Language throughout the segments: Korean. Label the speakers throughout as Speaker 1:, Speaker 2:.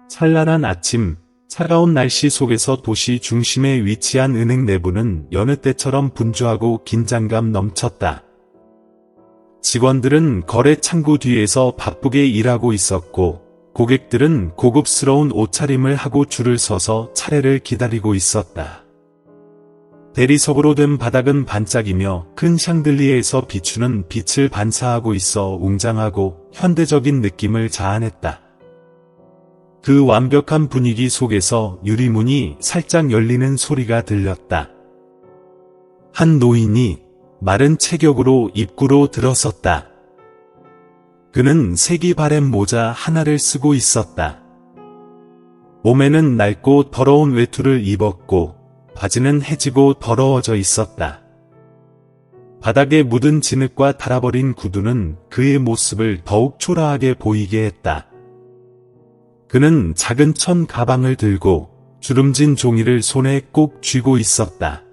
Speaker 1: 찬란한 아침, 차가운 날씨 속에서 도시 중심에 위치한 은행 내부는 여느 때처럼 분주하고 긴장감 넘쳤다. 직원들은 거래 창구 뒤에서 바쁘게 일하고 있었고, 고객들은 고급스러운 옷차림을 하고 줄을 서서 차례를 기다리고 있었다. 대리석으로 된 바닥은 반짝이며 큰 샹들리에에서 비추는 빛을 반사하고 있어 웅장하고 현대적인 느낌을 자아냈다. 그 완벽한 분위기 속에서 유리문이 살짝 열리는 소리가 들렸다. 한 노인이 마른 체격으로 입구로 들어섰다. 그는 색이 바랜 모자 하나를 쓰고 있었다. 몸에는 낡고 더러운 외투를 입었고 바지는 해지고 더러워져 있었다. 바닥에 묻은 진흙과 닳아버린 구두는 그의 모습을 더욱 초라하게 보이게 했다. 그는 작은 천 가방을 들고 주름진 종이를 손에 꼭 쥐고 있었다.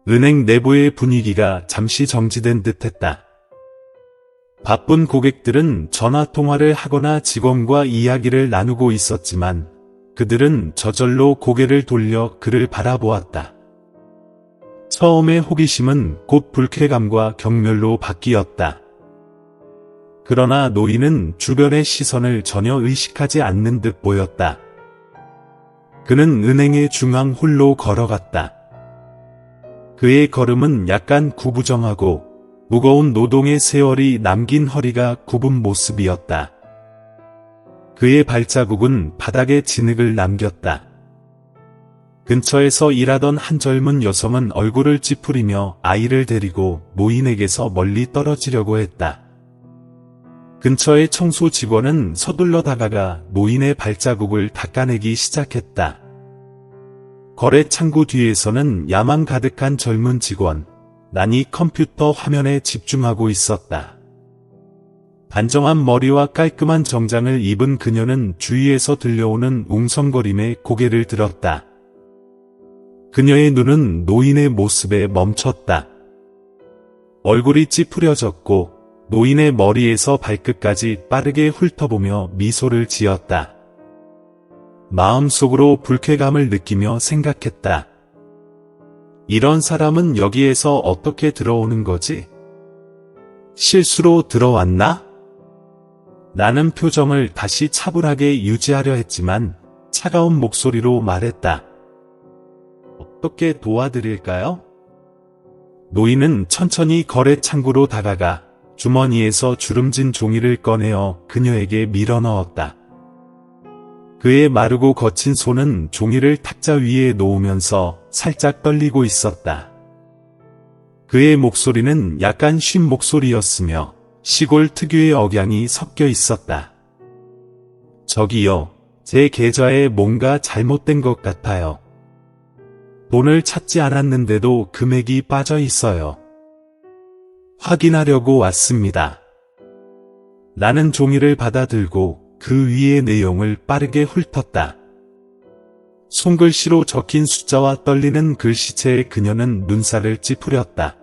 Speaker 1: 은행 내부의 분위기가 잠시 정지된 듯했다. 바쁜 고객들은 전화통화를 하거나 직원과 이야기를 나누고 있었지만 그들은 저절로 고개를 돌려 그를 바라보았다. 처음의 호기심은 곧 불쾌감과 경멸로 바뀌었다. 그러나 노인은 주변의 시선을 전혀 의식하지 않는 듯 보였다. 그는 은행의 중앙 홀로 걸어갔다. 그의 걸음은 약간 구부정하고 무거운 노동의 세월이 남긴 허리가 굽은 모습이었다. 그의 발자국은 바닥에 진흙을 남겼다. 근처에서 일하던 한 젊은 여성은 얼굴을 찌푸리며 아이를 데리고 노인에게서 멀리 떨어지려고 했다. 근처의 청소 직원은 서둘러 다가가 노인의 발자국을 닦아내기 시작했다. 거래 창구 뒤에서는 야망 가득한 젊은 직원, 난이 컴퓨터 화면에 집중하고 있었다. 단정한 머리와 깔끔한 정장을 입은 그녀는 주위에서 들려오는 웅성거림에 고개를 들었다. 그녀의 눈은 노인의 모습에 멈췄다. 얼굴이 찌푸려졌고 노인의 머리에서 발끝까지 빠르게 훑어보며 미소를 지었다. 마음속으로 불쾌감을 느끼며 생각했다. 이런 사람은 여기에서 어떻게 들어오는 거지? 실수로 들어왔나? 나는 표정을 다시 차분하게 유지하려 했지만 차가운 목소리로 말했다. 어떻게 도와드릴까요? 노인은 천천히 거래 창구로 다가가 주머니에서 주름진 종이를 꺼내어 그녀에게 밀어넣었다. 그의 마르고 거친 손은 종이를 탁자 위에 놓으면서 살짝 떨리고 있었다. 그의 목소리는 약간 쉰 목소리였으며 시골 특유의 억양이 섞여 있었다. 저기요, 제 계좌에 뭔가 잘못된 것 같아요. 돈을 찾지 않았는데도 금액이 빠져 있어요. 확인하려고 왔습니다. 나는 종이를 받아들고 그 위의 내용을 빠르게 훑었다. 손글씨로 적힌 숫자와 떨리는 글씨체에 그녀는 눈살을 찌푸렸다.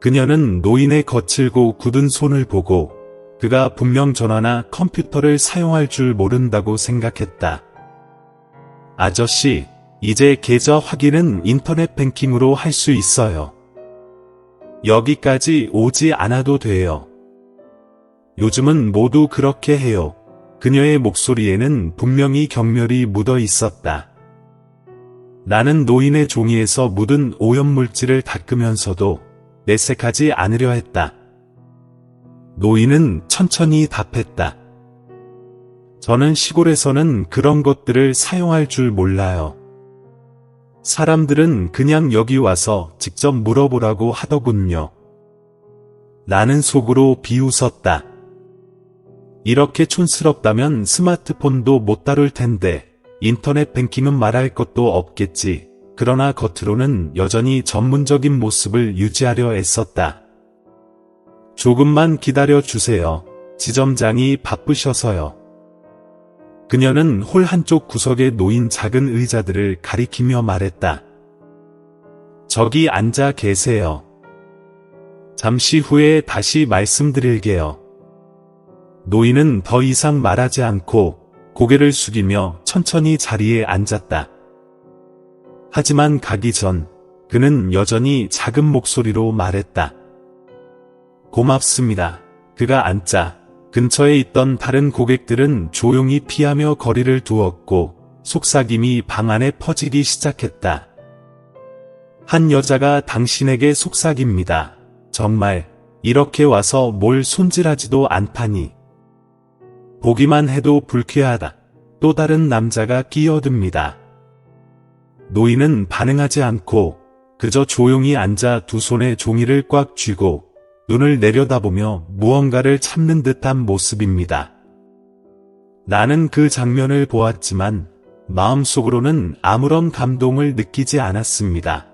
Speaker 1: 그녀는 노인의 거칠고 굳은 손을 보고 그가 분명 전화나 컴퓨터를 사용할 줄 모른다고 생각했다. 아저씨, 이제 계좌 확인은 인터넷 뱅킹으로 할 수 있어요. 여기까지 오지 않아도 돼요. 요즘은 모두 그렇게 해요. 그녀의 목소리에는 분명히 경멸이 묻어 있었다. 나는 노인의 종이에서 묻은 오염물질을 닦으면서도 내색하지 않으려 했다. 노인은 천천히 답했다. 저는 시골에서는 그런 것들을 사용할 줄 몰라요. 사람들은 그냥 여기 와서 직접 물어보라고 하더군요. 나는 속으로 비웃었다. 이렇게 촌스럽다면 스마트폰도 못 다룰 텐데 인터넷 뱅킹은 말할 것도 없겠지. 그러나 겉으로는 여전히 전문적인 모습을 유지하려 애썼다. 조금만 기다려 주세요. 지점장이 바쁘셔서요. 그녀는 홀 한쪽 구석에 놓인 작은 의자들을 가리키며 말했다. 저기 앉아 계세요. 잠시 후에 다시 말씀드릴게요. 노인은 더 이상 말하지 않고 고개를 숙이며 천천히 자리에 앉았다. 하지만 가기 전 그는 여전히 작은 목소리로 말했다. 고맙습니다. 그가 앉자 근처에 있던 다른 고객들은 조용히 피하며 거리를 두었고 속삭임이 방 안에 퍼지기 시작했다. 한 여자가 당신에게 속삭입니다. 정말 이렇게 와서 뭘 손질하지도 않다니. 보기만 해도 불쾌하다. 또 다른 남자가 끼어듭니다. 노인은 반응하지 않고 그저 조용히 앉아 두 손에 종이를 꽉 쥐고 눈을 내려다보며 무언가를 참는 듯한 모습입니다. 나는 그 장면을 보았지만 마음속으로는 아무런 감동을 느끼지 않았습니다.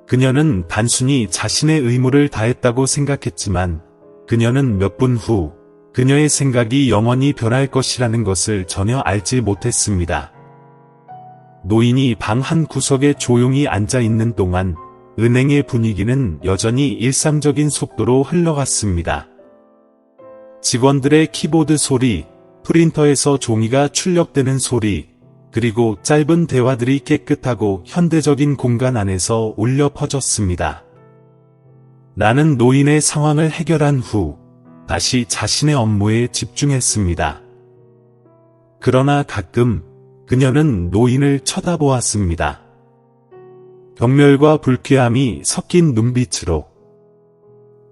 Speaker 1: 그녀는 단순히 자신의 의무를 다했다고 생각했지만 그녀는 몇 분 후 그녀의 생각이 영원히 변할 것이라는 것을 전혀 알지 못했습니다. 노인이 방 한 구석에 조용히 앉아 있는 동안 은행의 분위기는 여전히 일상적인 속도로 흘러갔습니다. 직원들의 키보드 소리, 프린터에서 종이가 출력되는 소리, 그리고 짧은 대화들이 깨끗하고 현대적인 공간 안에서 울려 퍼졌습니다. 나는 노인의 상황을 해결한 후 다시 자신의 업무에 집중했습니다. 그러나 가끔 그녀는 노인을 쳐다보았습니다. 경멸과 불쾌함이 섞인 눈빛으로.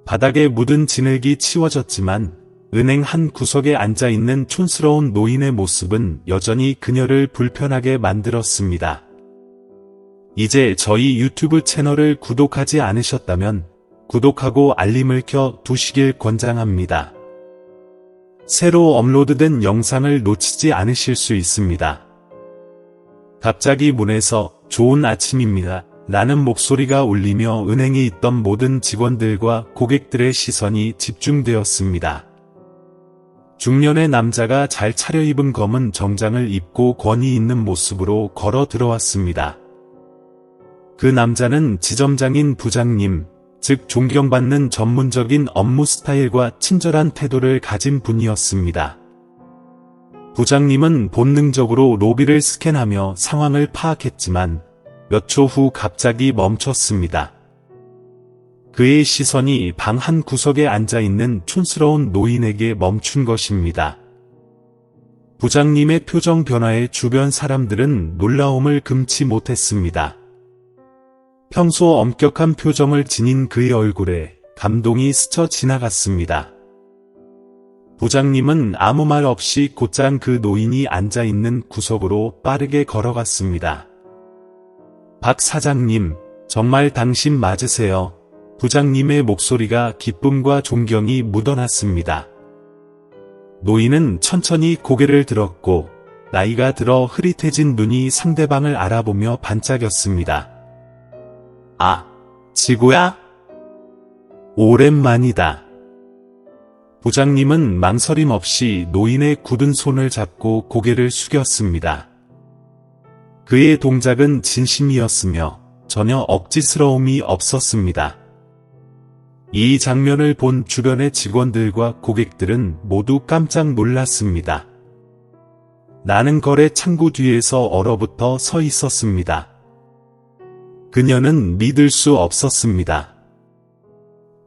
Speaker 1: 바닥에 묻은 진흙이 치워졌지만 은행 한 구석에 앉아있는 촌스러운 노인의 모습은 여전히 그녀를 불편하게 만들었습니다. 이제 저희 유튜브 채널을 구독하지 않으셨다면 구독하고 알림을 켜 두시길 권장합니다. 새로 업로드된 영상을 놓치지 않으실 수 있습니다. 갑자기 문에서 좋은 아침입니다. 라는 목소리가 울리며 은행에 있던 모든 직원들과 고객들의 시선이 집중되었습니다. 중년의 남자가 잘 차려입은 검은 정장을 입고 권위 있는 모습으로 걸어 들어왔습니다. 그 남자는 지점장인 부장님, 즉 존경받는 전문적인 업무 스타일과 친절한 태도를 가진 분이었습니다. 부장님은 본능적으로 로비를 스캔하며 상황을 파악했지만 몇 초 후 갑자기 멈췄습니다. 그의 시선이 방 한 구석에 앉아있는 촌스러운 노인에게 멈춘 것입니다. 부장님의 표정 변화에 주변 사람들은 놀라움을 금치 못했습니다. 평소 엄격한 표정을 지닌 그의 얼굴에 감동이 스쳐 지나갔습니다. 부장님은 아무 말 없이 곧장 그 노인이 앉아있는 구석으로 빠르게 걸어갔습니다. 박 사장님, 정말 당신 맞으세요? 부장님의 목소리가 기쁨과 존경이 묻어났습니다. 노인은 천천히 고개를 들었고 나이가 들어 흐릿해진 눈이 상대방을 알아보며 반짝였습니다. 아, 지구야? 오랜만이다. 부장님은 망설임 없이 노인의 굳은 손을 잡고 고개를 숙였습니다. 그의 동작은 진심이었으며 전혀 억지스러움이 없었습니다. 이 장면을 본 주변의 직원들과 고객들은 모두 깜짝 놀랐습니다. 나는 거래 창구 뒤에서 얼어붙어 서 있었습니다. 그녀는 믿을 수 없었습니다.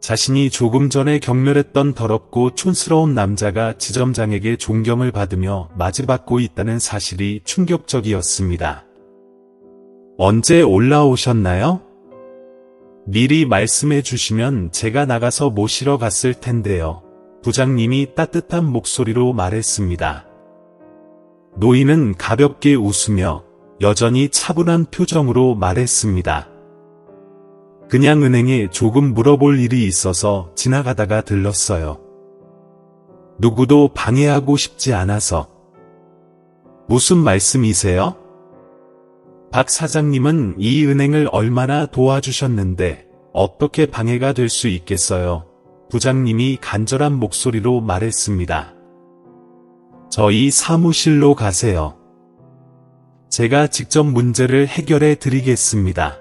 Speaker 1: 자신이 조금 전에 경멸했던 더럽고 촌스러운 남자가 지점장에게 존경을 받으며 맞이받고 있다는 사실이 충격적이었습니다. 언제 올라오셨나요? 미리 말씀해 주시면 제가 나가서 모시러 갔을 텐데요. 부장님이 따뜻한 목소리로 말했습니다. 노인은 가볍게 웃으며 여전히 차분한 표정으로 말했습니다. 그냥 은행에 조금 물어볼 일이 있어서 지나가다가 들렀어요. 누구도 방해하고 싶지 않아서. 무슨 말씀이세요? 박 사장님은 이 은행을 얼마나 도와주셨는데 어떻게 방해가 될 수 있겠어요? 부장님이 간절한 목소리로 말했습니다. 저희 사무실로 가세요. 제가 직접 문제를 해결해 드리겠습니다.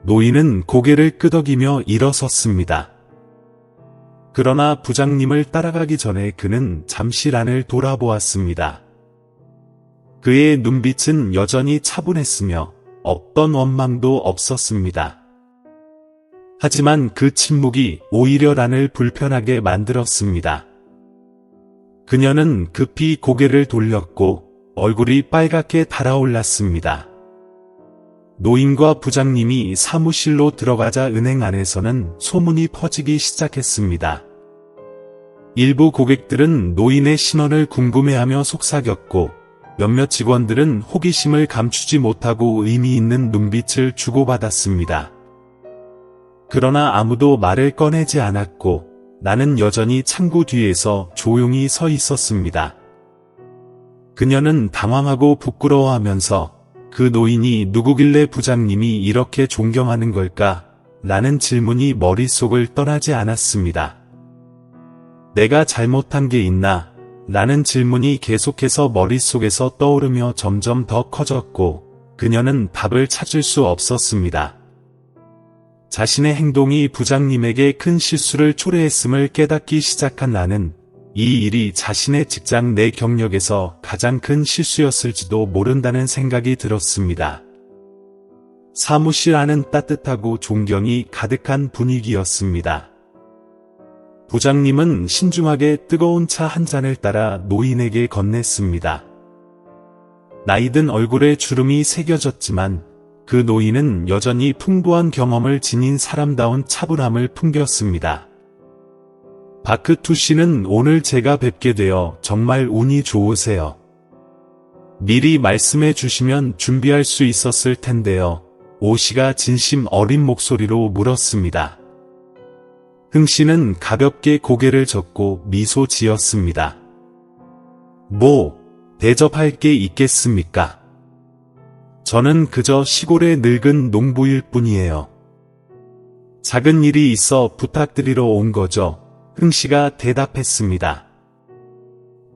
Speaker 1: 노인은 고개를 끄덕이며 일어섰습니다. 그러나 부장님을 따라가기 전에 그는 잠시 란을 돌아보았습니다. 그의 눈빛은 여전히 차분했으며 어떤 원망도 없었습니다. 하지만 그 침묵이 오히려 란을 불편하게 만들었습니다. 그녀는 급히 고개를 돌렸고 얼굴이 빨갛게 달아올랐습니다. 노인과 부장님이 사무실로 들어가자 은행 안에서는 소문이 퍼지기 시작했습니다. 일부 고객들은 노인의 신원을 궁금해하며 속삭였고 몇몇 직원들은 호기심을 감추지 못하고 의미 있는 눈빛을 주고받았습니다. 그러나 아무도 말을 꺼내지 않았고 나는 여전히 창구 뒤에서 조용히 서 있었습니다. 그녀는 당황하고 부끄러워하면서 그 노인이 누구길래 부장님이 이렇게 존경하는 걸까? 라는 질문이 머릿속을 떠나지 않았습니다. 내가 잘못한 게 있나? 라는 질문이 계속해서 머릿속에서 떠오르며 점점 더 커졌고 그녀는 답을 찾을 수 없었습니다. 자신의 행동이 부장님에게 큰 실수를 초래했음을 깨닫기 시작한 나는 이 일이 자신의 직장 내 경력에서 가장 큰 실수였을지도 모른다는 생각이 들었습니다. 사무실 안은 따뜻하고 존경이 가득한 분위기였습니다. 부장님은 신중하게 뜨거운 차 한 잔을 따라 노인에게 건넸습니다. 나이든 얼굴에 주름이 새겨졌지만 그 노인은 여전히 풍부한 경험을 지닌 사람다운 차분함을 풍겼습니다. 바크투 씨는 오늘 제가 뵙게 되어 정말 운이 좋으세요. 미리 말씀해 주시면 준비할 수 있었을 텐데요. 오 씨가 진심 어린 목소리로 물었습니다. 흥 씨는 가볍게 고개를 젓고 미소 지었습니다. 뭐, 대접할 게 있겠습니까? 저는 그저 시골의 늙은 농부일 뿐이에요. 작은 일이 있어 부탁드리러 온 거죠. 흥 씨가 대답했습니다.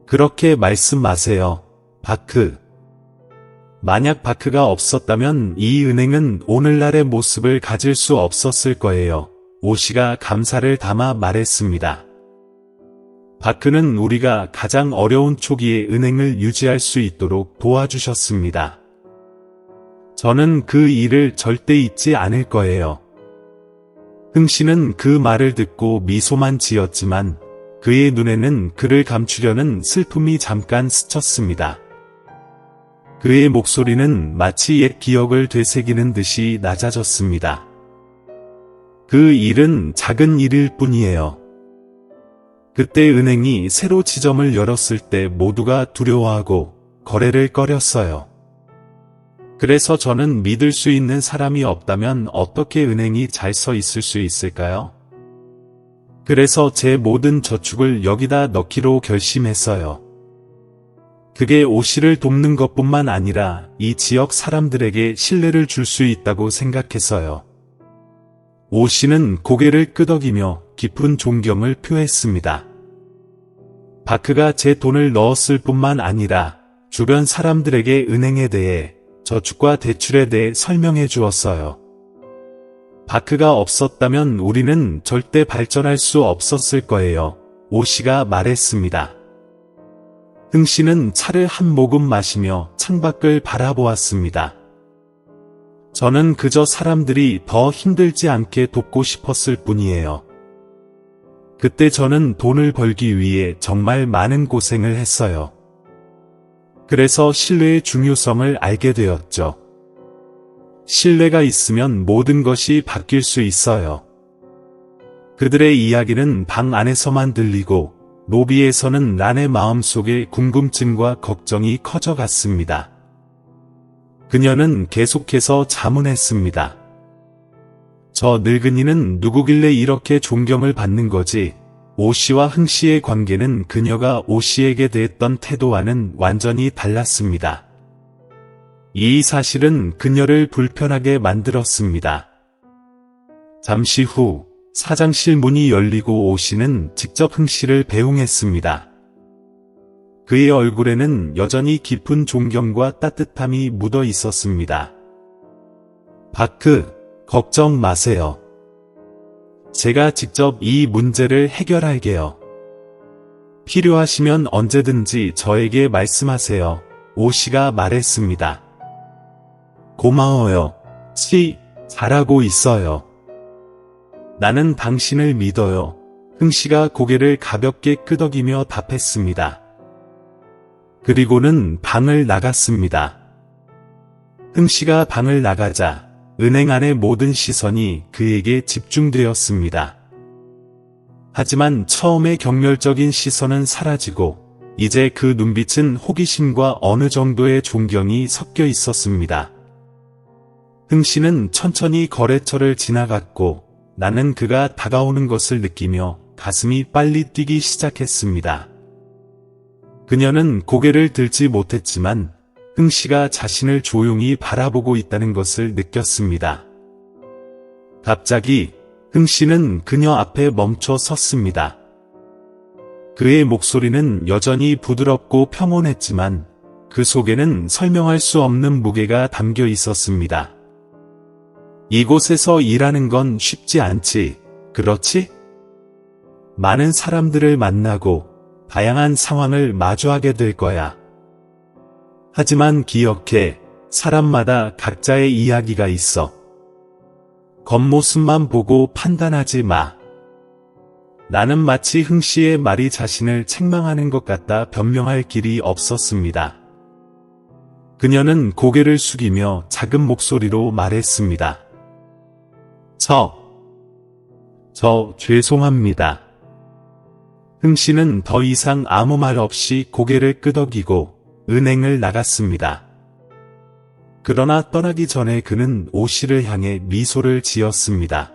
Speaker 1: 그렇게 말씀하세요, 바크. 만약 바크가 없었다면 이 은행은 오늘날의 모습을 가질 수 없었을 거예요. 오 씨가 감사를 담아 말했습니다. 바크는 우리가 가장 어려운 초기에 은행을 유지할 수 있도록 도와주셨습니다. 저는 그 일을 절대 잊지 않을 거예요. 흥 씨는 그 말을 듣고 미소만 지었지만 그의 눈에는 그를 감추려는 슬픔이 잠깐 스쳤습니다. 그의 목소리는 마치 옛 기억을 되새기는 듯이 낮아졌습니다. 그 일은 작은 일일 뿐이에요. 그때 은행이 새로 지점을 열었을 때 모두가 두려워하고 거래를 꺼렸어요. 그래서 저는 믿을 수 있는 사람이 없다면 어떻게 은행이 잘 서 있을 수 있을까요? 그래서 제 모든 저축을 여기다 넣기로 결심했어요. 그게 오 씨를 돕는 것뿐만 아니라 이 지역 사람들에게 신뢰를 줄 수 있다고 생각해서요. 오 씨는 고개를 끄덕이며 깊은 존경을 표했습니다. 바크가 제 돈을 넣었을 뿐만 아니라 주변 사람들에게 은행에 대해 저축과 대출에 대해 설명해 주었어요. 바크가 없었다면 우리는 절대 발전할 수 없었을 거예요. 오 씨가 말했습니다. 흥 씨는 차를 한 모금 마시며 창밖을 바라보았습니다. 저는 그저 사람들이 더 힘들지 않게 돕고 싶었을 뿐이에요. 그때 저는 돈을 벌기 위해 정말 많은 고생을 했어요. 그래서 신뢰의 중요성을 알게 되었죠. 신뢰가 있으면 모든 것이 바뀔 수 있어요. 그들의 이야기는 방 안에서만 들리고 로비에서는 란의 마음속에 궁금증과 걱정이 커져갔습니다. 그녀는 계속해서 자문했습니다. 저 늙은이는 누구길래 이렇게 존경을 받는 거지? 오 씨와 흥 씨의 관계는 그녀가 오 씨에게 대했던 태도와는 완전히 달랐습니다. 이 사실은 그녀를 불편하게 만들었습니다. 잠시 후 사장실 문이 열리고 오 씨는 직접 흥 씨를 배웅했습니다. 그의 얼굴에는 여전히 깊은 존경과 따뜻함이 묻어 있었습니다. 바크, 걱정 마세요. 제가 직접 이 문제를 해결할게요. 필요하시면 언제든지 저에게 말씀하세요. 오 씨가 말했습니다. 고마워요. 잘하고 있어요. 나는 당신을 믿어요. 흥 씨가 고개를 가볍게 끄덕이며 답했습니다. 그리고는 방을 나갔습니다. 흥 씨가 방을 나가자 은행 안의 모든 시선이 그에게 집중되었습니다. 하지만 처음의 경멸적인 시선은 사라지고 이제 그 눈빛은 호기심과 어느 정도의 존경이 섞여 있었습니다. 흥 씨는 천천히 거래처를 지나갔고 나는 그가 다가오는 것을 느끼며 가슴이 빨리 뛰기 시작했습니다. 그녀는 고개를 들지 못했지만 흥 씨가 자신을 조용히 바라보고 있다는 것을 느꼈습니다. 갑자기 흥 씨는 그녀 앞에 멈춰 섰습니다. 그의 목소리는 여전히 부드럽고 평온했지만 그 속에는 설명할 수 없는 무게가 담겨 있었습니다. 이곳에서 일하는 건 쉽지 않지, 그렇지? 많은 사람들을 만나고 다양한 상황을 마주하게 될 거야. 하지만 기억해, 사람마다 각자의 이야기가 있어. 겉모습만 보고 판단하지 마. 나는 마치 흥 씨의 말이 자신을 책망하는 것 같다 변명할 길이 없었습니다. 그녀는 고개를 숙이며 작은 목소리로 말했습니다. 죄송합니다. 흥 씨는 더 이상 아무 말 없이 고개를 끄덕이고 은행을 나갔습니다. 그러나 떠나기 전에 그는 오 씨를 향해 미소를 지었습니다.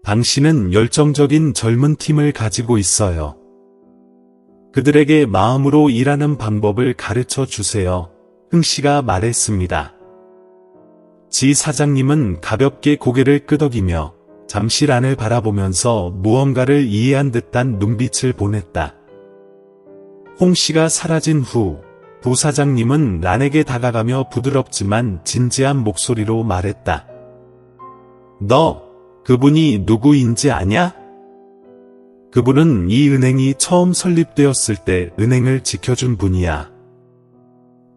Speaker 1: 당신은 열정적인 젊은 팀을 가지고 있어요. 그들에게 마음으로 일하는 방법을 가르쳐 주세요. 흥 씨가 말했습니다. 지 사장님은 가볍게 고개를 끄덕이며 잠시 란을 바라보면서 무언가를 이해한 듯한 눈빛을 보냈다. 홍 씨가 사라진 후 부사장님은 란에게 다가가며 부드럽지만 진지한 목소리로 말했다. 너, 그분이 누구인지 아냐? 그분은 이 은행이 처음 설립되었을 때 은행을 지켜준 분이야.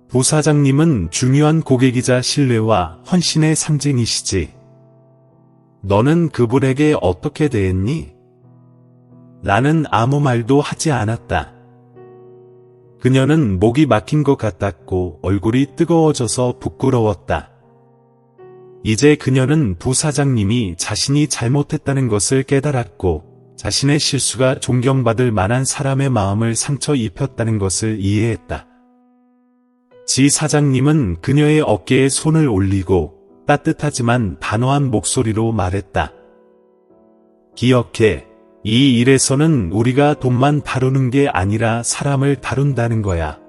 Speaker 1: 부사장님은 중요한 고객이자 신뢰와 헌신의 상징이시지. 너는 그분에게 어떻게 대했니? 나는 아무 말도 하지 않았다. 그녀는 목이 막힌 것 같았고 얼굴이 뜨거워져서 부끄러웠다. 이제 그녀는 부사장님이 자신이 잘못했다는 것을 깨달았고 자신의 실수가 존경받을 만한 사람의 마음을 상처 입혔다는 것을 이해했다. 지 사장님은 그녀의 어깨에 손을 올리고 따뜻하지만 단호한 목소리로 말했다. 기억해. 이 일에서는 우리가 돈만 다루는 게 아니라 사람을 다룬다는 거야.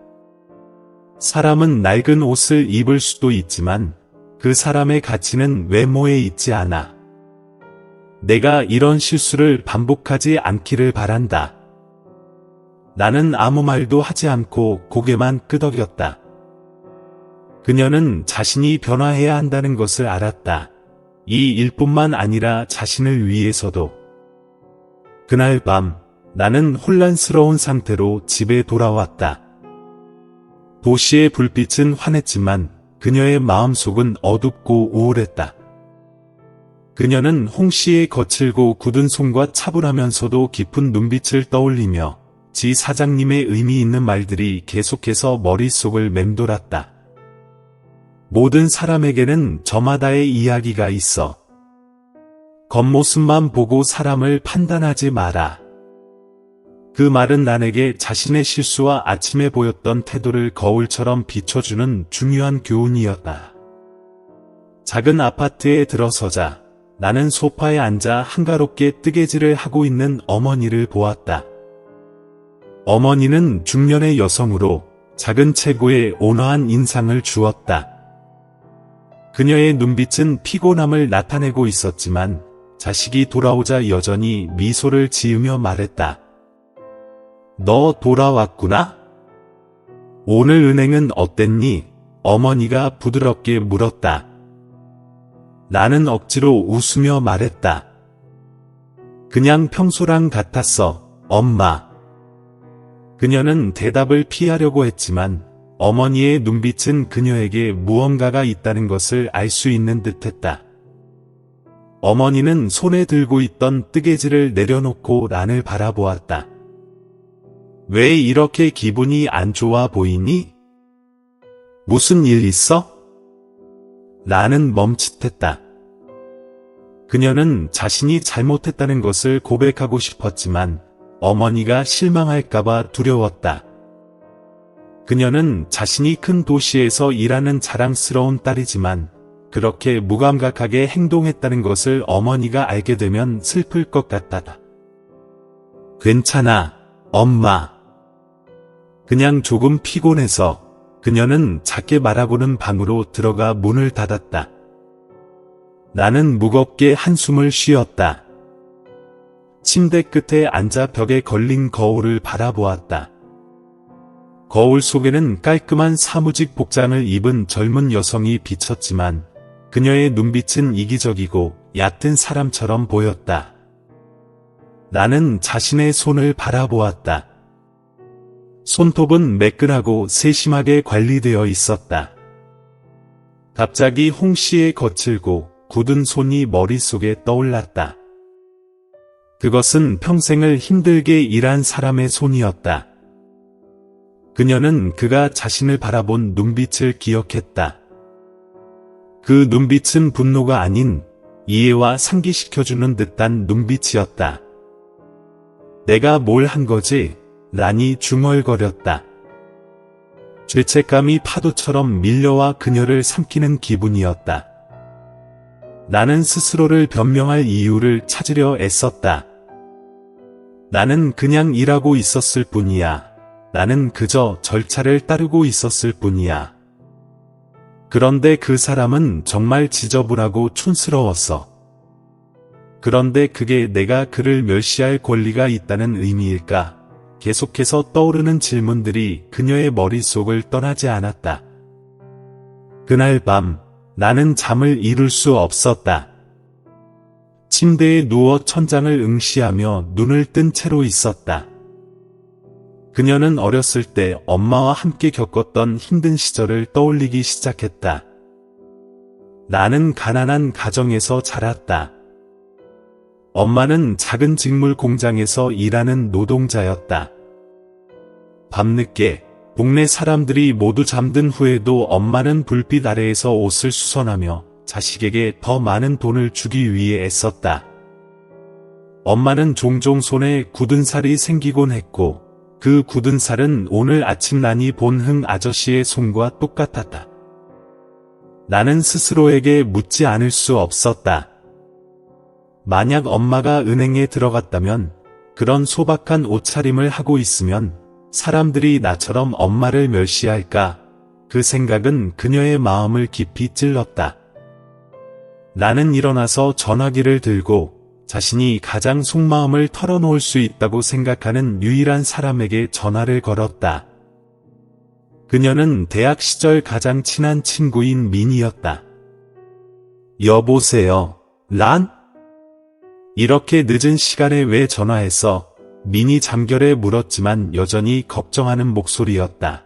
Speaker 1: 사람은 낡은 옷을 입을 수도 있지만 그 사람의 가치는 외모에 있지 않아. 내가 이런 실수를 반복하지 않기를 바란다. 나는 아무 말도 하지 않고 고개만 끄덕였다. 그녀는 자신이 변화해야 한다는 것을 알았다. 이 일뿐만 아니라 자신을 위해서도. 그날 밤, 나는 혼란스러운 상태로 집에 돌아왔다. 도시의 불빛은 환했지만 그녀의 마음속은 어둡고 우울했다. 그녀는 홍 씨의 거칠고 굳은 손과 차분하면서도 깊은 눈빛을 떠올리며 지 사장님의 의미 있는 말들이 계속해서 머릿속을 맴돌았다. 모든 사람에게는 저마다의 이야기가 있어. 겉모습만 보고 사람을 판단하지 마라. 그 말은 나에게 자신의 실수와 아침에 보였던 태도를 거울처럼 비춰주는 중요한 교훈이었다. 작은 아파트에 들어서자 나는 소파에 앉아 한가롭게 뜨개질을 하고 있는 어머니를 보았다. 어머니는 중년의 여성으로 작은 체구에 온화한 인상을 주었다. 그녀의 눈빛은 피곤함을 나타내고 있었지만 자식이 돌아오자 여전히 미소를 지으며 말했다. 너 돌아왔구나? 오늘 은행은 어땠니? 어머니가 부드럽게 물었다. 나는 억지로 웃으며 말했다. 그냥 평소랑 같았어, 엄마. 그녀는 대답을 피하려고 했지만 어머니의 눈빛은 그녀에게 무언가가 있다는 것을 알 수 있는 듯했다. 어머니는 손에 들고 있던 뜨개질을 내려놓고 란을 바라보았다. 왜 이렇게 기분이 안 좋아 보이니? 무슨 일 있어? 란은 멈칫했다. 그녀는 자신이 잘못했다는 것을 고백하고 싶었지만 어머니가 실망할까봐 두려웠다. 그녀는 자신이 큰 도시에서 일하는 자랑스러운 딸이지만 그렇게 무감각하게 행동했다는 것을 어머니가 알게 되면 슬플 것 같다. 괜찮아, 엄마. 그냥 조금 피곤해서. 그녀는 작게 말하고는 방으로 들어가 문을 닫았다. 나는 무겁게 한숨을 쉬었다. 침대 끝에 앉아 벽에 걸린 거울을 바라보았다. 거울 속에는 깔끔한 사무직 복장을 입은 젊은 여성이 비쳤지만 그녀의 눈빛은 이기적이고 얕은 사람처럼 보였다. 나는 자신의 손을 바라보았다. 손톱은 매끈하고 세심하게 관리되어 있었다. 갑자기 홍 씨의 거칠고 굳은 손이 머릿속에 떠올랐다. 그것은 평생을 힘들게 일한 사람의 손이었다. 그녀는 그가 자신을 바라본 눈빛을 기억했다. 그 눈빛은 분노가 아닌 이해와 상기시켜주는 듯한 눈빛이었다. 내가 뭘 한 거지? 란이 중얼거렸다. 죄책감이 파도처럼 밀려와 그녀를 삼키는 기분이었다. 나는 스스로를 변명할 이유를 찾으려 애썼다. 나는 그냥 일하고 있었을 뿐이야. 나는 그저 절차를 따르고 있었을 뿐이야. 그런데 그 사람은 정말 지저분하고 촌스러웠어. 그런데 그게 내가 그를 멸시할 권리가 있다는 의미일까? 계속해서 떠오르는 질문들이 그녀의 머릿속을 떠나지 않았다. 그날 밤 나는 잠을 이룰 수 없었다. 침대에 누워 천장을 응시하며 눈을 뜬 채로 있었다. 그녀는 어렸을 때 엄마와 함께 겪었던 힘든 시절을 떠올리기 시작했다. 나는 가난한 가정에서 자랐다. 엄마는 작은 직물 공장에서 일하는 노동자였다. 밤늦게 동네 사람들이 모두 잠든 후에도 엄마는 불빛 아래에서 옷을 수선하며 자식에게 더 많은 돈을 주기 위해 애썼다. 엄마는 종종 손에 굳은 살이 생기곤 했고 그 굳은 살은 오늘 아침 난이 본 흥 아저씨의 손과 똑같았다. 나는 스스로에게 묻지 않을 수 없었다. 만약 엄마가 은행에 들어갔다면, 그런 소박한 옷차림을 하고 있으면 사람들이 나처럼 엄마를 멸시할까? 그 생각은 그녀의 마음을 깊이 찔렀다. 나는 일어나서 전화기를 들고 자신이 가장 속마음을 털어놓을 수 있다고 생각하는 유일한 사람에게 전화를 걸었다. 그녀는 대학 시절 가장 친한 친구인 민이었다. 여보세요, 란? 이렇게 늦은 시간에 왜 전화했어? 민이 잠결에 물었지만 여전히 걱정하는 목소리였다.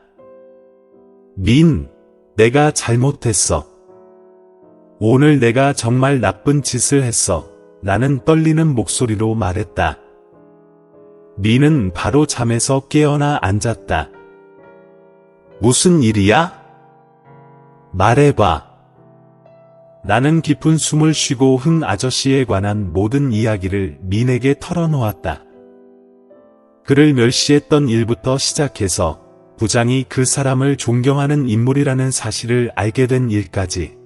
Speaker 1: 민, 내가 잘못했어. 오늘 내가 정말 나쁜 짓을 했어. 나는 떨리는 목소리로 말했다. 민은 바로 잠에서 깨어나 앉았다. 무슨 일이야? 말해봐. 나는 깊은 숨을 쉬고 흥 아저씨에 관한 모든 이야기를 민에게 털어놓았다. 그를 멸시했던 일부터 시작해서 부장이 그 사람을 존경하는 인물이라는 사실을 알게 된 일까지.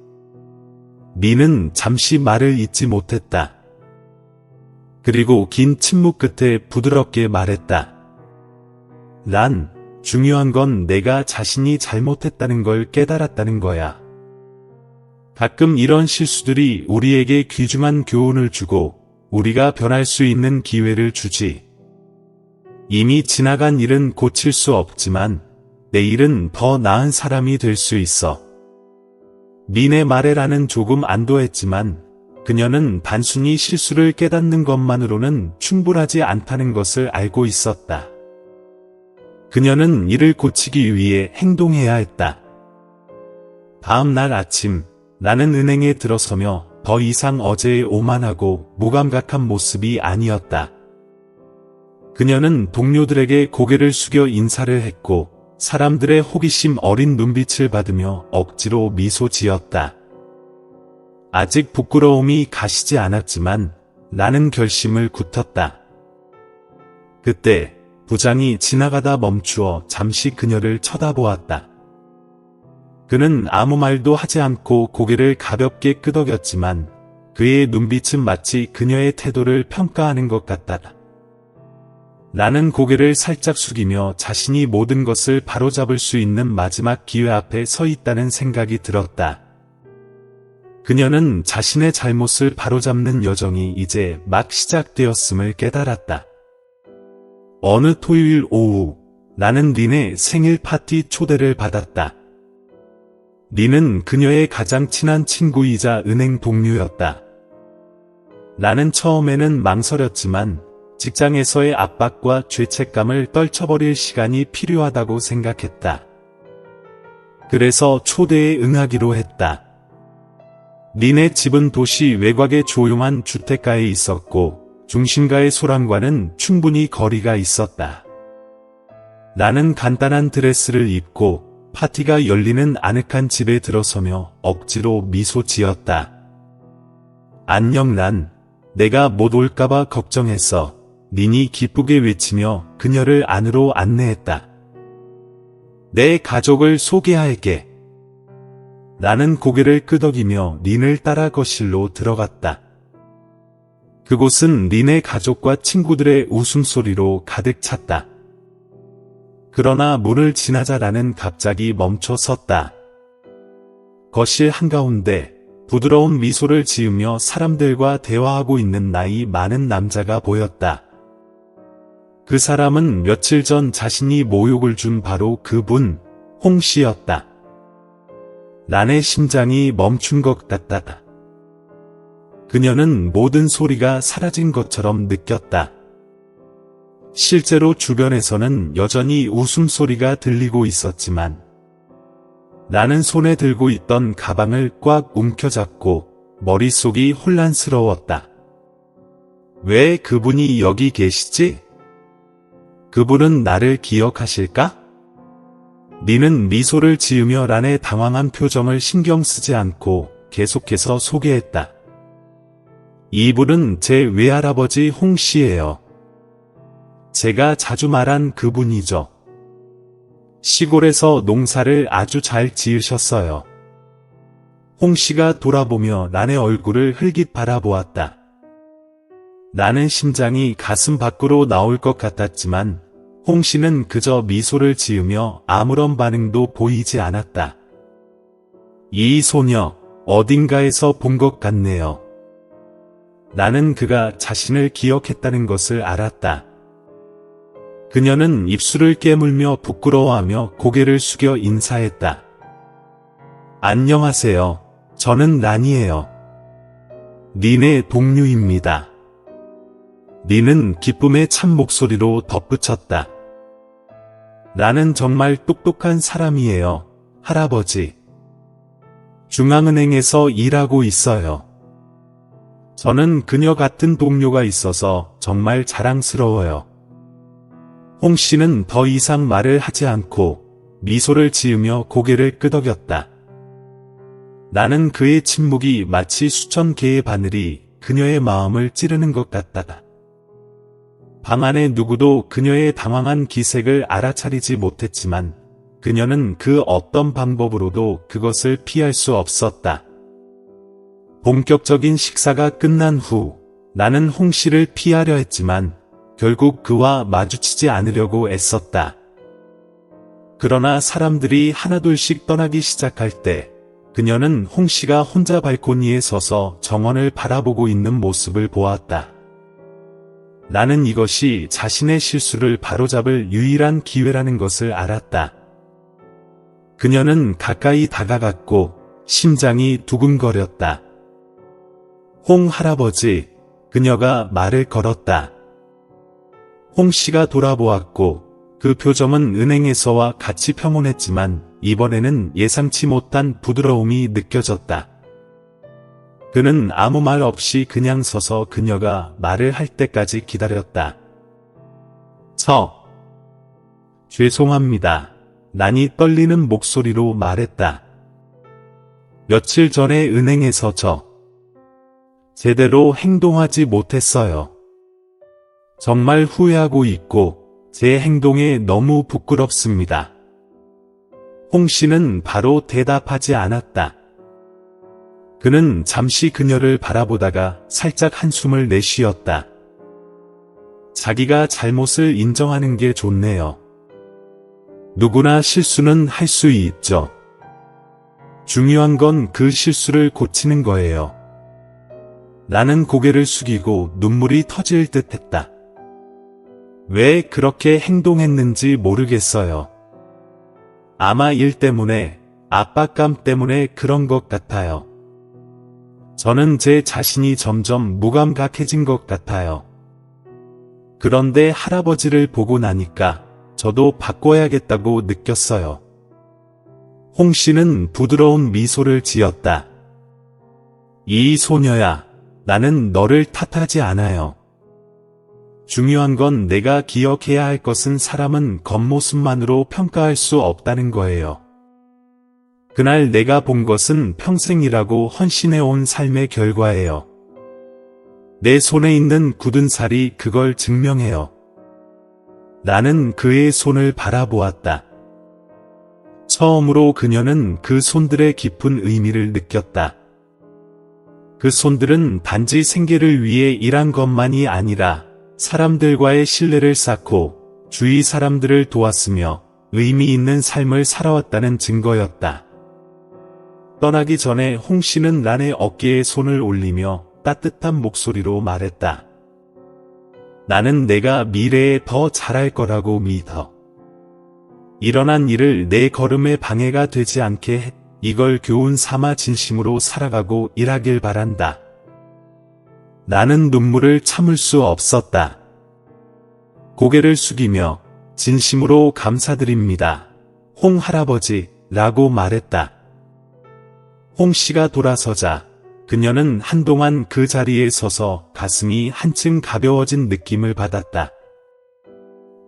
Speaker 1: 민은 잠시 말을 잇지 못했다. 그리고 긴 침묵 끝에 부드럽게 말했다. 란, 중요한 건 내가 자신이 잘못했다는 걸 깨달았다는 거야. 가끔 이런 실수들이 우리에게 귀중한 교훈을 주고 우리가 변할 수 있는 기회를 주지. 이미 지나간 일은 고칠 수 없지만 내일은 더 나은 사람이 될 수 있어. 민의 말에 라는 조금 안도했지만 그녀는 단순히 실수를 깨닫는 것만으로는 충분하지 않다는 것을 알고 있었다. 그녀는 이를 고치기 위해 행동해야 했다. 다음 날 아침, 나는 은행에 들어서며 더 이상 어제의 오만하고 무감각한 모습이 아니었다. 그녀는 동료들에게 고개를 숙여 인사를 했고 사람들의 호기심 어린 눈빛을 받으며 억지로 미소 지었다. 아직 부끄러움이 가시지 않았지만 나는 결심을 굳혔다. 그때 부장이 지나가다 멈추어 잠시 그녀를 쳐다보았다. 그는 아무 말도 하지 않고 고개를 가볍게 끄덕였지만 그의 눈빛은 마치 그녀의 태도를 평가하는 것 같았다. 나는 고개를 살짝 숙이며 자신이 모든 것을 바로잡을 수 있는 마지막 기회 앞에 서 있다는 생각이 들었다. 그녀는 자신의 잘못을 바로잡는 여정이 이제 막 시작되었음을 깨달았다. 어느 토요일 오후, 나는 린의 생일 파티 초대를 받았다. 린은 그녀의 가장 친한 친구이자 은행 동료였다. 나는 처음에는 망설였지만 직장에서의 압박과 죄책감을 떨쳐버릴 시간이 필요하다고 생각했다. 그래서 초대에 응하기로 했다. 린의 집은 도시 외곽의 조용한 주택가에 있었고 중심가의 소란과는 충분히 거리가 있었다. 나는 간단한 드레스를 입고 파티가 열리는 아늑한 집에 들어서며 억지로 미소 지었다. 안녕 내가 못 올까봐 걱정했어. 린이 기쁘게 외치며 그녀를 안으로 안내했다. 내 가족을 소개할게. 나는 고개를 끄덕이며 린을 따라 거실로 들어갔다. 그곳은 린의 가족과 친구들의 웃음소리로 가득 찼다. 그러나 문을 지나자 나는 갑자기 멈춰 섰다. 거실 한가운데 부드러운 미소를 지으며 사람들과 대화하고 있는 나이 많은 남자가 보였다. 그 사람은 며칠 전 자신이 모욕을 준 바로 그분, 홍 씨였다. 난의 심장이 멈춘 것 같았다. 그녀는 모든 소리가 사라진 것처럼 느꼈다. 실제로 주변에서는 여전히 웃음소리가 들리고 있었지만 나는 손에 들고 있던 가방을 꽉 움켜잡고 머릿속이 혼란스러웠다. 왜 그분이 여기 계시지? 그분은 나를 기억하실까? 린은 미소를 지으며 란의 당황한 표정을 신경 쓰지 않고 계속해서 소개했다. 이분은 제 외할아버지 홍 씨예요. 제가 자주 말한 그분이죠. 시골에서 농사를 아주 잘 지으셨어요. 홍 씨가 돌아보며 란의 얼굴을 흘깃 바라보았다. 나는 심장이 가슴 밖으로 나올 것 같았지만 홍 씨는 그저 미소를 지으며 아무런 반응도 보이지 않았다. 이 소녀, 어딘가에서 본 것 같네요. 나는 그가 자신을 기억했다는 것을 알았다. 그녀는 입술을 깨물며 부끄러워하며 고개를 숙여 인사했다. 안녕하세요. 저는 란이에요. 린의 동료입니다. 린은 기쁨의 참 목소리로 덧붙였다. 나는 정말 똑똑한 사람이에요, 할아버지. 중앙은행에서 일하고 있어요. 저는 그녀 같은 동료가 있어서 정말 자랑스러워요. 홍 씨는 더 이상 말을 하지 않고 미소를 지으며 고개를 끄덕였다. 나는 그의 침묵이 마치 수천 개의 바늘이 그녀의 마음을 찌르는 것 같다. 방 안의 누구도 그녀의 당황한 기색을 알아차리지 못했지만 그녀는 그 어떤 방법으로도 그것을 피할 수 없었다. 본격적인 식사가 끝난 후 나는 홍 씨를 피하려 했지만 결국 그와 마주치지 않으려고 애썼다. 그러나 사람들이 하나둘씩 떠나기 시작할 때 그녀는 홍 씨가 혼자 발코니에 서서 정원을 바라보고 있는 모습을 보았다. 나는 이것이 자신의 실수를 바로잡을 유일한 기회라는 것을 알았다. 그녀는 가까이 다가갔고 심장이 두근거렸다. 홍 할아버지, 그녀가 말을 걸었다. 홍 씨가 돌아보았고 그 표정은 은행에서와 같이 평온했지만 이번에는 예상치 못한 부드러움이 느껴졌다. 그는 아무 말 없이 그냥 서서 그녀가 말을 할 때까지 기다렸다. 죄송합니다. 난이 떨리는 목소리로 말했다. 며칠 전에 은행에서 제대로 행동하지 못했어요. 정말 후회하고 있고 제 행동에 너무 부끄럽습니다. 홍 씨는 바로 대답하지 않았다. 그는 잠시 그녀를 바라보다가 살짝 한숨을 내쉬었다. 자기가 잘못을 인정하는 게 좋네요. 누구나 실수는 할 수 있죠. 중요한 건 그 실수를 고치는 거예요. 나는 고개를 숙이고 눈물이 터질 듯 했다. 왜 그렇게 행동했는지 모르겠어요. 아마 일 때문에, 압박감 때문에 그런 것 같아요. 저는 제 자신이 점점 무감각해진 것 같아요. 그런데 할아버지를 보고 나니까 저도 바꿔야겠다고 느꼈어요. 홍 씨는 부드러운 미소를 지었다. 이 소녀야, 나는 너를 탓하지 않아요. 중요한 건 내가 기억해야 할 것은 사람은 겉모습만으로 평가할 수 없다는 거예요. 그날 내가 본 것은 평생이라고 헌신해온 삶의 결과예요. 내 손에 있는 굳은 살이 그걸 증명해요. 나는 그의 손을 바라보았다. 처음으로 그녀는 그 손들의 깊은 의미를 느꼈다. 그 손들은 단지 생계를 위해 일한 것만이 아니라 사람들과의 신뢰를 쌓고 주위 사람들을 도왔으며 의미 있는 삶을 살아왔다는 증거였다. 떠나기 전에 홍 씨는 란의 어깨에 손을 올리며 따뜻한 목소리로 말했다. 나는 내가 미래에 더 잘할 거라고 믿어. 일어난 일을 내 걸음에 방해가 되지 않게 해. 이걸 교훈 삼아 진심으로 살아가고 일하길 바란다. 나는 눈물을 참을 수 없었다. 고개를 숙이며 진심으로 감사드립니다. 홍 할아버지, 라고 말했다. 홍 씨가 돌아서자 그녀는 한동안 그 자리에 서서 가슴이 한층 가벼워진 느낌을 받았다.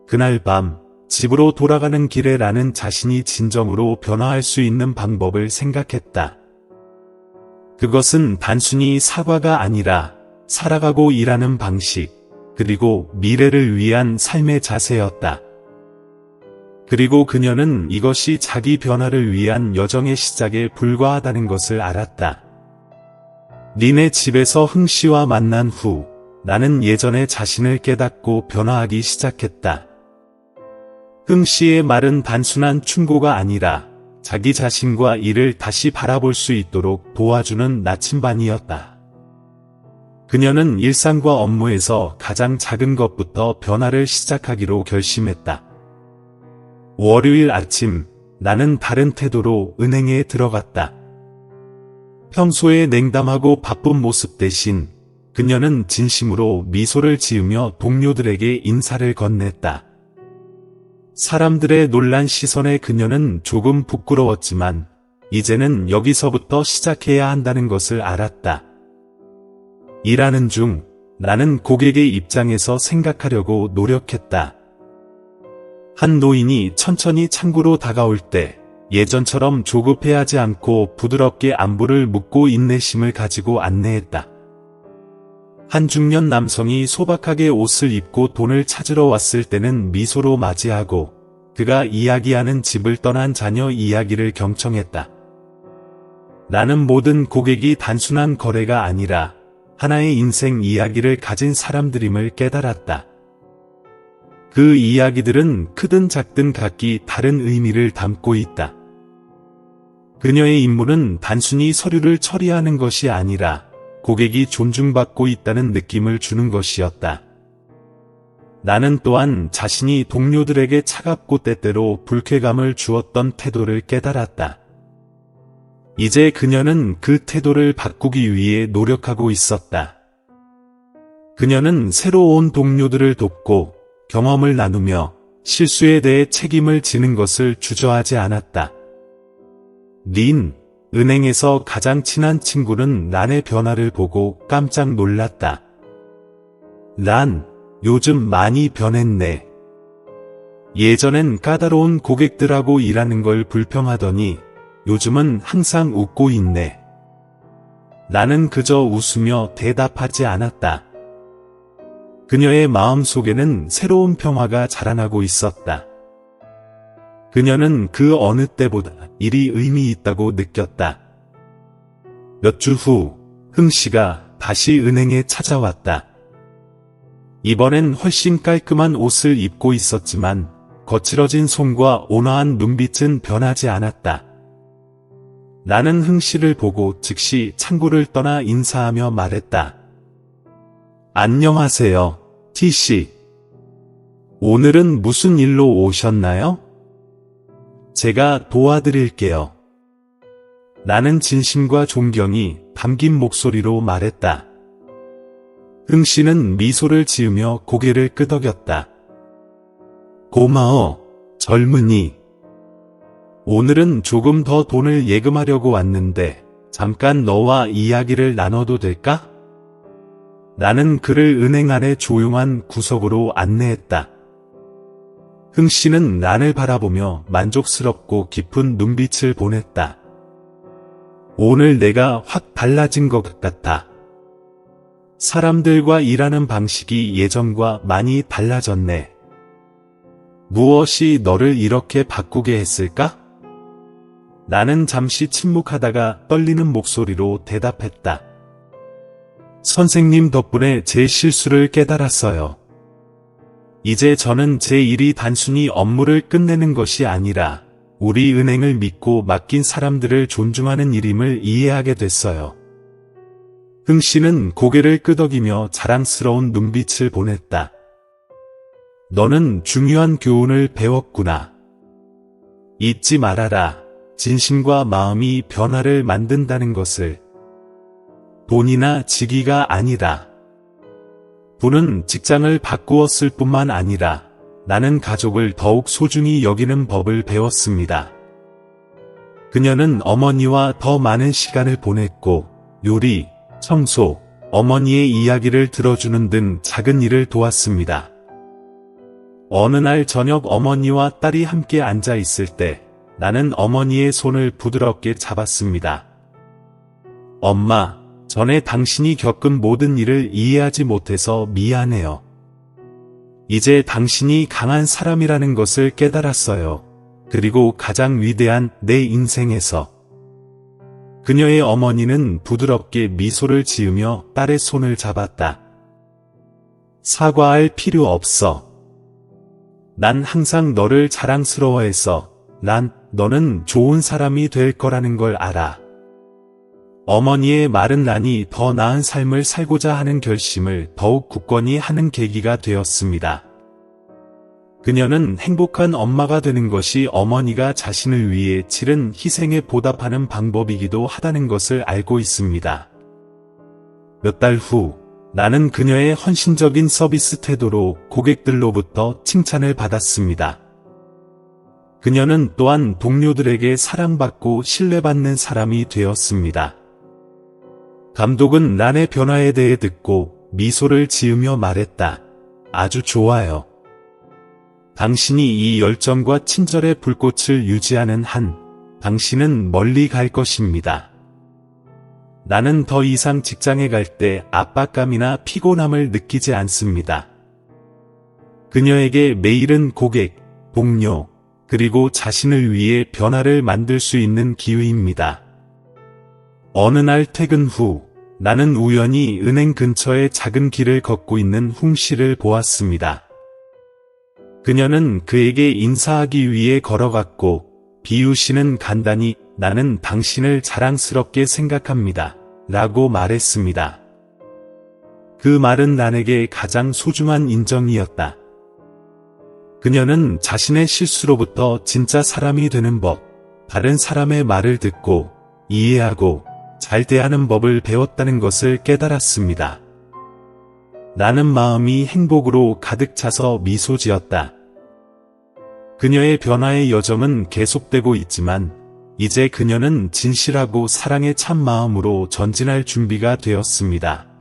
Speaker 1: 그날 밤 집으로 돌아가는 길에 라는 자신이 진정으로 변화할 수 있는 방법을 생각했다. 그것은 단순히 사과가 아니라 살아가고 일하는 방식, 그리고 미래를 위한 삶의 자세였다. 그리고 그녀는 이것이 자기 변화를 위한 여정의 시작에 불과하다는 것을 알았다. 니네 집에서 흥 씨와 만난 후 나는 예전의 자신을 깨닫고 변화하기 시작했다. 흥 씨의 말은 단순한 충고가 아니라 자기 자신과 일을 다시 바라볼 수 있도록 도와주는 나침반이었다. 그녀는 일상과 업무에서 가장 작은 것부터 변화를 시작하기로 결심했다. 월요일 아침, 나는 다른 태도로 은행에 들어갔다. 평소에 냉담하고 바쁜 모습 대신 그녀는 진심으로 미소를 지으며 동료들에게 인사를 건넸다. 사람들의 놀란 시선에 그녀는 조금 부끄러웠지만 이제는 여기서부터 시작해야 한다는 것을 알았다. 일하는 중 나는 고객의 입장에서 생각하려고 노력했다. 한 노인이 천천히 창구로 다가올 때 예전처럼 조급해하지 않고 부드럽게 안부를 묻고 인내심을 가지고 안내했다. 한 중년 남성이 소박하게 옷을 입고 돈을 찾으러 왔을 때는 미소로 맞이하고 그가 이야기하는 집을 떠난 자녀 이야기를 경청했다. 나는 모든 고객이 단순한 거래가 아니라 하나의 인생 이야기를 가진 사람들임을 깨달았다. 그 이야기들은 크든 작든 각기 다른 의미를 담고 있다. 그녀의 임무는 단순히 서류를 처리하는 것이 아니라 고객이 존중받고 있다는 느낌을 주는 것이었다. 나는 또한 자신이 동료들에게 차갑고 때때로 불쾌감을 주었던 태도를 깨달았다. 이제 그녀는 그 태도를 바꾸기 위해 노력하고 있었다. 그녀는 새로 온 동료들을 돕고 경험을 나누며 실수에 대해 책임을 지는 것을 주저하지 않았다. 린, 은행에서 가장 친한 친구는 란의 변화를 보고 깜짝 놀랐다. 란, 요즘 많이 변했네. 예전엔 까다로운 고객들하고 일하는 걸 불평하더니 요즘은 항상 웃고 있네. 나는 그저 웃으며 대답하지 않았다. 그녀의 마음속에는 새로운 평화가 자라나고 있었다. 그녀는 그 어느 때보다 일이 의미 있다고 느꼈다. 몇 주 후, 흥 씨가 다시 은행에 찾아왔다. 이번엔 훨씬 깔끔한 옷을 입고 있었지만 거칠어진 손과 온화한 눈빛은 변하지 않았다. 나는 흥 씨를 보고 즉시 창구를 떠나 인사하며 말했다. 안녕하세요, T씨. 오늘은 무슨 일로 오셨나요? 제가 도와드릴게요. 나는 진심과 존경이 담긴 목소리로 말했다. 흥 씨는 미소를 지으며 고개를 끄덕였다. 고마워, 젊은이. 오늘은 조금 더 돈을 예금하려고 왔는데 잠깐 너와 이야기를 나눠도 될까? 나는 그를 은행 안의 조용한 구석으로 안내했다. 흥 씨는 나를 바라보며 만족스럽고 깊은 눈빛을 보냈다. 오늘 내가 확 달라진 것 같아. 사람들과 일하는 방식이 예전과 많이 달라졌네. 무엇이 너를 이렇게 바꾸게 했을까? 나는 잠시 침묵하다가 떨리는 목소리로 대답했다. 선생님 덕분에 제 실수를 깨달았어요. 이제 저는 제 일이 단순히 업무를 끝내는 것이 아니라 우리 은행을 믿고 맡긴 사람들을 존중하는 일임을 이해하게 됐어요. 흥 씨는 고개를 끄덕이며 자랑스러운 눈빛을 보냈다. 너는 중요한 교훈을 배웠구나. 잊지 말아라. 진심과 마음이 변화를 만든다는 것을. 돈이나 직위가 아니라. 부는 직장을 바꾸었을 뿐만 아니라 나는 가족을 더욱 소중히 여기는 법을 배웠습니다. 그녀는 어머니와 더 많은 시간을 보냈고 요리, 청소, 어머니의 이야기를 들어주는 등 작은 일을 도왔습니다. 어느 날 저녁 어머니와 딸이 함께 앉아 있을 때 나는 어머니의 손을 부드럽게 잡았습니다. 엄마, 전에 당신이 겪은 모든 일을 이해하지 못해서 미안해요. 이제 당신이 강한 사람이라는 것을 깨달았어요. 그리고 가장 위대한 내 인생에서. 그녀의 어머니는 부드럽게 미소를 지으며 딸의 손을 잡았다. 사과할 필요 없어. 난 항상 너를 자랑스러워해서 너는 좋은 사람이 될 거라는 걸 알아. 어머니의 말은 란이 더 나은 삶을 살고자 하는 결심을 더욱 굳건히 하는 계기가 되었습니다. 그녀는 행복한 엄마가 되는 것이 어머니가 자신을 위해 치른 희생에 보답하는 방법이기도 하다는 것을 알고 있습니다. 몇 달 후, 나는 그녀의 헌신적인 서비스 태도로 고객들로부터 칭찬을 받았습니다. 그녀는 또한 동료들에게 사랑받고 신뢰받는 사람이 되었습니다. 감독은 란의 변화에 대해 듣고 미소를 지으며 말했다. 아주 좋아요. 당신이 이 열정과 친절의 불꽃을 유지하는 한, 당신은 멀리 갈 것입니다. 나는 더 이상 직장에 갈 때 압박감이나 피곤함을 느끼지 않습니다. 그녀에게 매일은 고객, 동료, 그리고 자신을 위해 변화를 만들 수 있는 기회입니다. 어느 날 퇴근 후, 나는 우연히 은행 근처의 작은 길을 걷고 있는 흥 씨를 보았습니다. 그녀는 그에게 인사하기 위해 걸어갔고, 비유씨는 간단히 나는 당신을 자랑스럽게 생각합니다. 라고 말했습니다. 그 말은 나에게 가장 소중한 인정이었다. 그녀는 자신의 실수로부터 진짜 사람이 되는 법, 다른 사람의 말을 듣고 이해하고 잘 대하는 법을 배웠다는 것을 깨달았습니다. 나는 마음이 행복으로 가득 차서 미소 지었다. 그녀의 변화의 여정은 계속되고 있지만 이제 그녀는 진실하고 사랑의 참 마음으로 전진할 준비가 되었습니다.